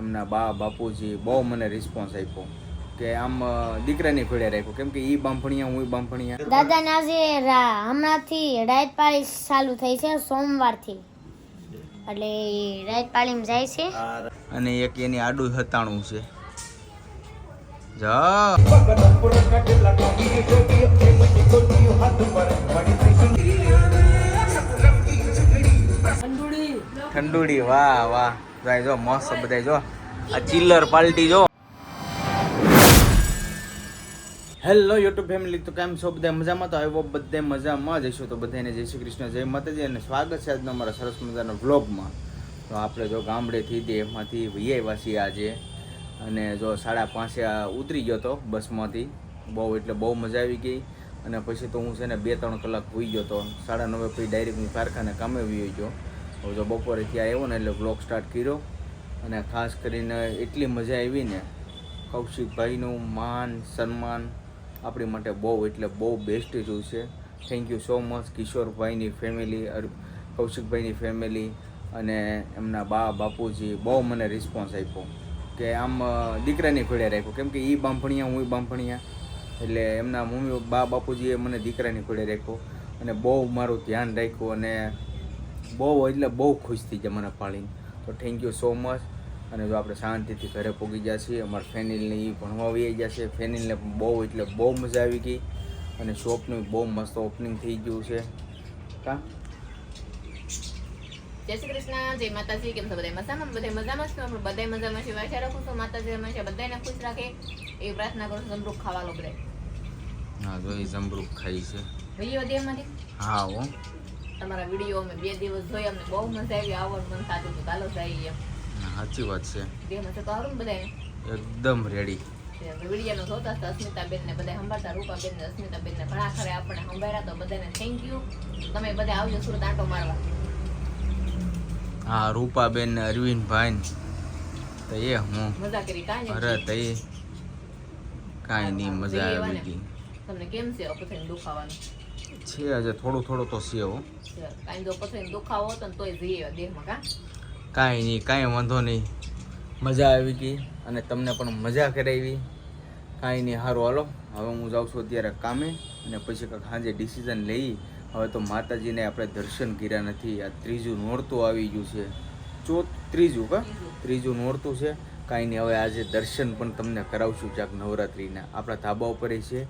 એમના બા બાપુજી બહુ મને રિસ્પોન્સ આપ્યો કે આમ દીકરાની ખોડે રાખ્યો, કેમ કે ઈ બાંભણિયા હું બાંભણિયા. દાદાને આજે હમણાંથી રાઈત પાળી ચાલુ થઈ છે, સોમવારથી, એટલે રાઈત પાળીમાં જાય છે. અને એક એની આડું હતાણું છે. જા ઠંડુડી, વાહ વાહ, જાય જો મસ્ત બધાય જો આ ચિલ્લર પાર્ટી જો. હેલો યુટ્યુબ ફેમિલી, તો કેમ છો બધા? મજામાં? તો આવ્યો બધે મજામાં જઈશું. તો બધાને જય શ્રી કૃષ્ણ, જય માતાજી અને સ્વાગત છે આજના અમારા સરસ મજાના વ્લોગમાં. તો આપણે જો ગામડેથી તે એમાંથી વૈયા છીએ આજે, અને જો 5:30 ઉતરી ગયો તો બસમાંથી. બહુ એટલે બહુ મજા આવી ગઈ. અને પછી તો હું છે ને 2-3 કલાક હોઈ ગયો તો 9:30 પછી ડાયરેક્ટ હું કારખાને કામે વયો ગયો. હવે જો બપોરે ત્યાં આવ્યો ને એટલે વ્લોગ સ્ટાર્ટ કર્યો. અને ખાસ કરીને એટલી મજા આવી ને, કૌશિકભાઈનું માન સન્માન આપણી માટે બહુ એટલે બહુ બેસ્ટ જ છે. થેન્ક યુ સો મચ કિશોરભાઈની ફેમિલી, કૌશિકભાઈની ફેમિલી અને એમના બા બાપુજી બહુ મને રિસ્પોન્સ આપ્યો કે આમ દીકરાની ખોડે રાખ્યો, કેમ કે ઈ બાંભણિયા હું બાંભણિયા, એટલે એમના મમ્મી બા બાપુજીએ મને દીકરાની ખોડે રાખ્યો અને બહુ મારું ધ્યાન રાખ્યું અને બહુ એટલે બહુ ખુશ થઈ ગયા મને પાળીને. તો થેન્ક યુ સો મચ. અને જો આપણે શાંતિથી ઘરે પહોંચી ગયા છીએ. અમારા ફેનિલને એ ભણવા આવી ગયા છે. ફેનિલને બહુ એટલે બહુ મજા આવી ગઈ અને શોપનું બહુ મસ્ત ઓપનિંગ થઈ ગયું છે. કા જય શ્રી કૃષ્ણ, જય માતાજી. કેમ છો બધા? મજામાં? બધા મજામાં છો? આપણે બધા મજામાં છીએ. આશા રાખું છું માતાજી હંમેશા બધાને ખુશ રાખે એવી પ્રાર્થના કરું છું. જમરૂખ ખાવા લોબડે. હા, જો એ જમરૂખ ખાઈ છે. વિડીયો દેહમાંથી હા હો, તમારા વિડીયો અમે 2 દિવસ જોયા, અમને બહુ મજા આવી. આવવાનું મન થતું હતું, ચાલો જઈએ એમ. સાચી વાત છે. દેહમાં તો સારું ને બધાને એકદમ રેડી. વિડીયોનો જોતા હતા અસ્મિતાબેન ને બધા સંભાળતા, રૂપાબેન ને અસ્મિતાબેન ને ઘણા ખરે આપણે સંભાળ્યા. તો બધાને થેન્ક યુ. તમે બધા આવજો સુરત આંટો મારવા. હા, રૂપાબેન ને અરવિંદભાઈ તો એ હું મજા કરી કાંઈ અરે તઈ કાંઈ નહીં, મજા આવી ગઈ. તમને કેમ છે પથરીને દુખાવાનું? છે આજે થોડું થોડું તો છે હો. કાંઈ જો પથરીને દુખાવો હતો ને તોય જઈએ દેહમાં. કાંઈ નહીં, કાંઈ વાંધો નહીં, મજા આવી ગઈ અને તમને પણ મજા કરાવી. કાંઈ નહીં, સારું હાલો. હવે હું જાઉં છું અત્યારે કામે અને પછી કંઈક સાંજે ડિસિઝન લઈ. હવે તો માતાજીને આપણે દર્શન કર્યા નથી. આ 3જું નોરતું આવી ગયું છે. ત્રીજું નોરતું છે. કાંઈ નહીં, હવે આજે દર્શન પણ તમને કરાવશું ક્યાંક નવરાત્રિના. આપણા ધાબા ઉપર છે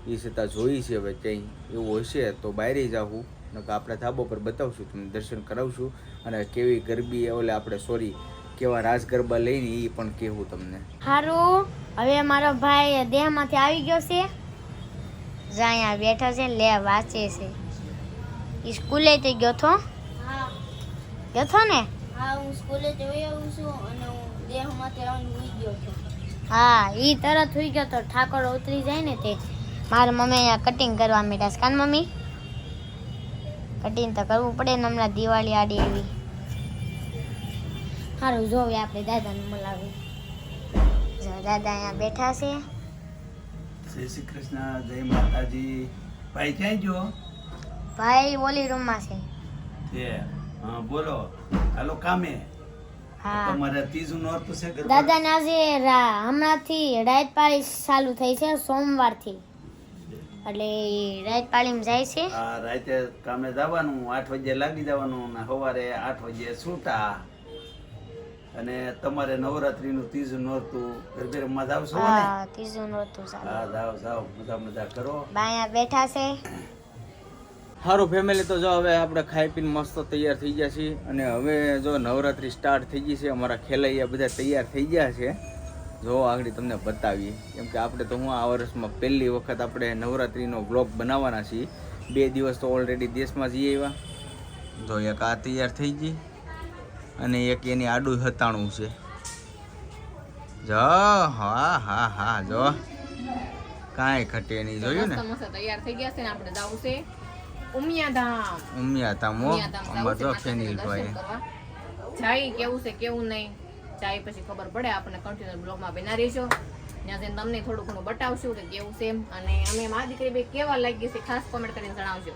એ છતાં જોઈ છે. હવે ક્યાંય એવું હશે તો બહાર જાઉં, નકર આપણા ધાબા પર બતાવશું, તમને દર્શન કરાવશું. અને કેવી ગરબી ઓલે આપણે સોરી કેવા રાસ ગરબા લઈને એ પણ કહેવું તમને. હારું, હવે મારો ભાઈ દેહમાંથી આવી ગયો છે. અહીંયા બેઠો છે, લે વાંચે છે. સ્કૂલે તો ગયો છો? હા, ગયો છો ને? હા, હું સ્કૂલે જઈ આવું છું અને હું દેહમાંથી આવીને ઉઈ ગયો છું. હા, ઈ તરત સુઈ ગયો તો ઠાકોર ઉતરી જાય ને તે. મારી મમ્મી અહીંયા કટિંગ કરવા માંડ્યા છે. કાન મમ્મી, કટિંગ તો કરવું પડે ને, હમણાં દિવાળી આડી એવી. સારું, જોવે આપણે દાદાને બોલાવી. જો દાદા અહીંયા બેઠા છે. જય શ્રી કૃષ્ણ, જય માતાજી. ભાઈ ક્યાં ગયો? ભાઈ ઓલી રૂમમાં છે. તે હા, બોલો. હાલો કામે. હા, તમારે 3જું નોરતું છે ગરબા? દાદાને આજે હમણાંથી રાઈત પાળી ચાલુ થઈ છે, સોમવારથી, એટલે રાઈત પાળીમાં જાય છે. હા, રાતે કામે જવાનું, 8 વાગે લાગી જવાનું ને સવારે 8 વાગે છૂટા. અને તમારે નવરાત્રીનું 3જું નોરતું ગરબે રમવા જાવ છો ને? હા, 3જું નોરતું ચાલુ. હા, જાવ મજા કરો. અહીંયા બેઠા છે. સારું ફેમિલી, તો જો હવે આપણે ખાઈ પીને મસ્ત તૈયાર થઈ ગયા છીએ. અને હવે જો નવરાત્રિ સ્ટાર્ટ થઈ ગઈ છે. અમારા ખેલૈયા બધા તૈયાર થઈ ગયા છે. જો આગળ તમને બતાવીએ, કેમ કે આપણે તો આ વર્ષમાં પહેલી વખત આપણે નવરાત્રિનો વ્લોગ બનાવવાના છીએ. 2 દિવસ તો ઓલરેડી દેશમાં જઈ આવ્યા. જો એક આ તૈયાર થઈ ગઈ અને એક એની આડું હતાણું છે. જો હા હા હા, જો કાંઈ ખટે નહીં, જોયું ને? મસ્ત તૈયાર થઈ ગયા છે ને આપણે જાવું છે ઉમિયાધામ. ઉમિયાધામ હો, અમાર જો ફેનિલ ભાઈ જાય કેવું છે કેવું નહીં જાય પછી ખબર પડે. આપણે કન્ટિન્યુ બ્લોગમાં બના રહીશો. ત્યાં જઈને તમને થોડું ઘણું બતાવશું કે કેવું છે એમ. અને અમે મા દીકરી બે કેવા લાગી છે ખાસ કોમેન્ટ કરીને જણાવજો.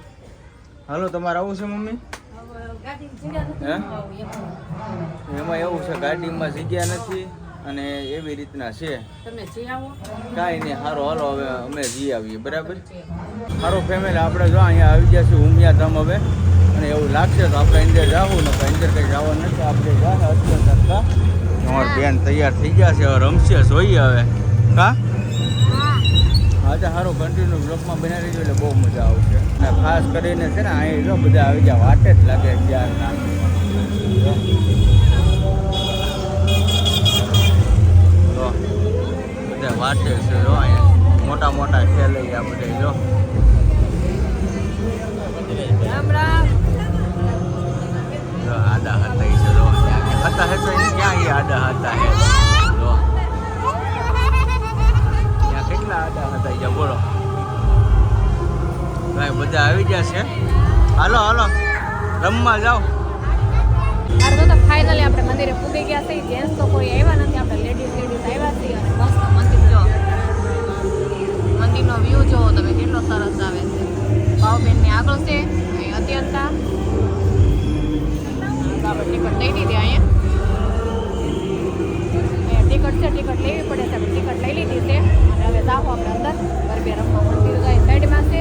હાલો, તમારે આવું છે મમ્મી? હે એમાં એવું છે ગાડીમાં જગ્યા નથી અને એવી રીતના છે તમે જઈ આવો. કાંઈ નહીં સારું હાલો હવે અમે જઈ આવીએ બરાબર સારું ફેમિલી આપણે જો અહીંયા આવી ગયા છીએ ઉમિયા ધામ હવે અને એવું લાગશે તો આપણે અંદર જાવું ને અંદર કંઈ જવાનું નથી આપણે જાય અત્યારે તમારા બેન તૈયાર થઈ ગયા છે હવે રમશે જોઈએ હવે કા આજે સારું કન્ટિન્યુ બ્લોકમાં બનાવી રહીશું એટલે બહુ મજા આવશે અને ખાસ કરીને છે ને અહીં જો બધા આવી ગયા વાટે જ લાગે ત્યારના જો બધા વાટે છે જો અહીંયા મોટા મોટા ખેલે આ બધા જો જો આડા હતા એ છે જો હતા હે તો ક્યાં એ આડા હતા હે જો કેટલા આડા હતા અહીંયા બોલો ભાઈ બધા આવી ગયા છે હાલો હાલો રમવા જાઓ તો ફાઇનલી આપણે મંદિરે પૂગી ગયા છે. જેન્ટ્સ તો કોઈ આવ્યા નથી, આપણે લેડીઝ આવ્યા છીએ અને મસ્ત મંદિર જો મંદિરનો વ્યૂ જોવો તમે કેટલો સરસ આવે છે. ભાવબેનની આગળ છે અહીં અત્યંતા આપણે ટિકિટ લઈ લીધી અહીંયા ટિકિટ છે ટિકિટ લેવી પડે છે. આપણે ટિકિટ લઈ લીધી છે અને હવે જાઓ આપણે અંદર ગરબે રમવા. મંદિર જાય સાઈડમાં છે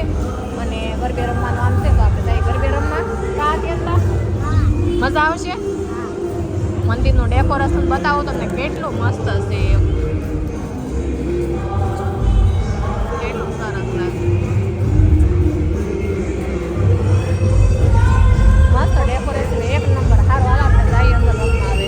અને ગરબે રમવાનું આમ છે તો આપણે જાય ગરબે રમવા. કા અત્યંતા મજા આવશે. મંદિરનું ડેકોરેશન બતાવો તમને કેટલું મસ્ત છે કેટલું સરસ લાગે મસ્ત ડેકોરેશન એક નંબર. સારું હાલ આપણે જઈએ અંદર રમવા આવે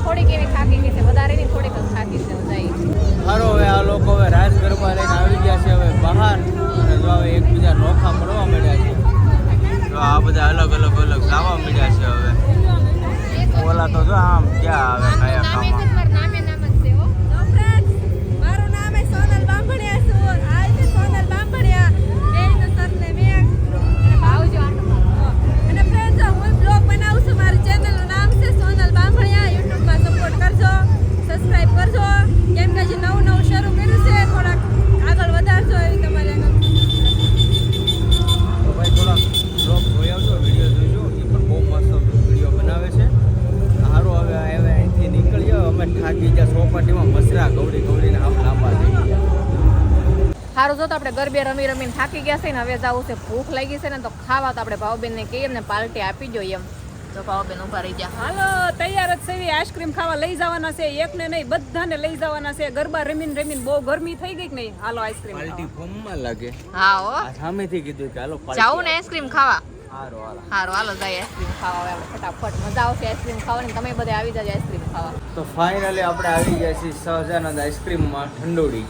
થોડીક એવી થાકી ગઈ છે, વધારે નહીં થોડીક જ થાકી છે જાય. સારો હવે આ લોકો હવે રાસ ગરબા લઈને આવી ગયા છે હવે બહાર અને જો હવે એકબીજા નોખા મળવા મળ્યા છે. તો આ બધા અલગ અલગ અલગ ગાવા મળ્યા છે હવે. ઓલા તો જો આમ ક્યાં આવે કયા કામમાં. મારું નામ છે સોનલ બાંભણિયા છું. આ છે સોનલ બાંભણિયા એનું સરનેમ એક આવજો અને ફ્રેન્ડ્સ હું બ્લોગ બનાવું છું. મારી ચેનલનું નામ છે સોનલ બાંભણિયા. યુટ્યુબમાં સપોર્ટ કરજો, સબસ્ક્રાઇબ કરજો કેમ કે જે નવું નવું શરૂ કર્યું છે થોડાક આગળ વધારજો એવી તમારે તો ભાઈ થોડાક બ્લોગ જોઈ આવજો, વિડીયો જોઈજો. એ પણ બહુ મસ્ત વિડીયો બનાવે છે. સારું હવે અહીંથી નીકળી જાઓ. અમે થાકી ગયા ચોપાટીમાં મસરા ગવડી ગવડીને આમ લાંબા થઈ ગયા. સારું જો તો આપણે ગરબે રમી રમીને થાકી ગયા છે ને હવે જવું છે, ભૂખ લાગી છે ને તો ખાવા તો આપણે ભાવબેનને કહીએ ને પાર્ટી આપી જોઈએ એમ. તો ભાવબેન ઉભા રહી ગયા. હાલો તૈયાર જ છે. આઈસ્ક્રીમ ખાવા લઈ જવાના છે, એકને નહીં બધાને લઈ જવાના છે. ગરબા રમીને રમીને બહુ ગરમી થઈ ગઈ કે નહીં. હાલો આઈસ્ક્રીમ પાર્ટી ફોર્મમાં લાગે. હા હો આ સામેથી કીધું કે હાલો જાવું ને આઈસ્ક્રીમ ખાવા. સારું હાલો. સારું હાલો જાય આઈસ્ક્રીમ ખાવા. હવે આપણે ફટાફટ મજા આવશે આઈસ્ક્રીમ ખાવાની. તમે બધા આવી જાજો આઈસ્ક્રીમ ખાવા. તો ફાઇનલી આપણે આવી ગયા છીએ સહજાનંદ આઈસ્ક્રીમમાં ઠંડોળી.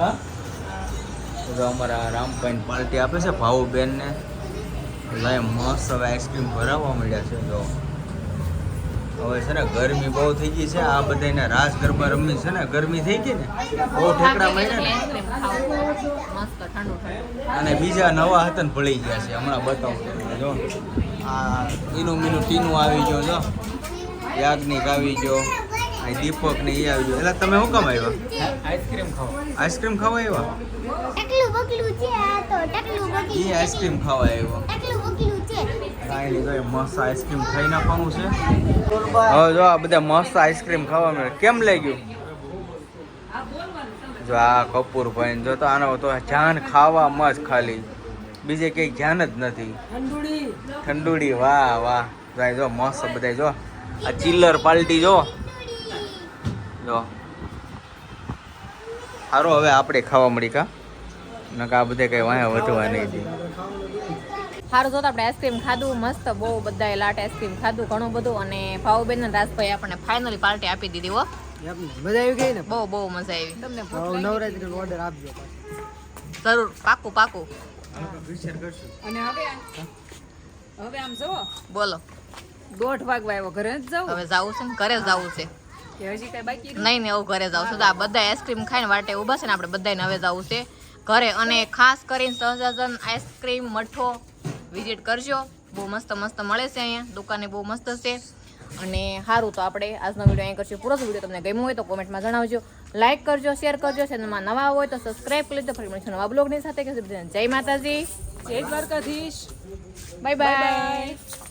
હા તો અમારા રામભાઈ પાર્ટી આપે છે ભાવુબેનને. લાય મસ્ત હવે આઈસ્ક્રીમ ભરાવવા મળ્યા છે. જો હવે છે ને ગરમી બહુ થઈ ગઈ છે. આ બધાને રાસ ગરબા રમી છે ને ગરમી થઈ ગઈ ને બહુ ઠેકડા મળ્યા ને આઈસ્ક્રીમ ખાવું મસ્ત ઠંડુ ઠંડુ. અને બીજા નવા હતા ને ભળી ગયા છે. હમણાં બતાવું જો આ ઈનું મીનું ટીનું આવી ગયો. જો યાજ્ઞિક આવી ગયો, અહીં દીપક ને એ આવી ગયો. એટલે તમે શું કામ આવ્યા? આઈસ્ક્રીમ ખાવા આવ્યા ટકલું બકલું છે આ તો ટકલું બકલું ઈ આઈસ્ક્રીમ ખાવા આવ્યો ટકલું બકલું છે કાંઈ નહીં તો એ મસ્ત આઈસ્ક્રીમ ખાઈ નાખવાનું છે હવે જો આ બધા મસ્ત આઈસ્ક્રીમ ખાવા મળે કેમ લાગ્યું જો આ કપૂરભાઈ જો તો આનો તો જાન ખાવા મસ્ત ખાલી બીજે કઈ જાન જ નથી ઠંડુડી વાહ વાહ ભાઈ જો મસ્ત બધા જો આ ચિલ્લર પાર્ટી જો સારું હવે આપણે ખાવા મળી કા નકા આ બધે કઈ વાંહે વધવા નહીં દે સારું જોતા આપણે આઈસ્ક્રીમ ખાધું મસ્ત બહુ બધાએ લાટ આઈસ્ક્રીમ ખાધું ઘણું બધું અને ભાવબેન અને રાજભાઈ આપણને ફાઇનલી પાર્ટી આપી દીધી હો મજા આવી ગઈ ને બહુ બહુ મજા આવી તમને નવરાત્રી ઓર્ડર આપજો જરૂર પાકું પાકું અને હવે આમ જો બોલો 1:30 વાગવા આવ્યો ઘરે જ જાવ હવે જાવું છે ને ઘરે જવું છે કે હજી કઈ બાકી નહીં ને એવું ઘરે જાવ છું તો આ બધા આઈસ્ક્રીમ ખાઈને વાટે ઊભા છે ને આપણે બધાને હવે જવું છે ઘરે અને ખાસ કરીને સહજાજન આઈસ્ક્રીમ મઠો વિઝિટ કરજો બહુ મસ્ત મસ્ત મળે છે અહીંયા દુકાને બહુ મસ્ત છે અને સારું તો આપણે આજનો વિડીયો અહીં કરશું પૂરો વિડીયો તમને ગમ્યો હોય તો કોમેન્ટમાં જણાવજો લાઇક કરજો શેર કરજો ચેનલમાં નવા હોય તો સબસ્ક્રાઈબ કરી લેજો ફરી મળીશું નવા બ્લોગની સાથે જય માતાજી જય દ્વારકાધીશ બાય બાય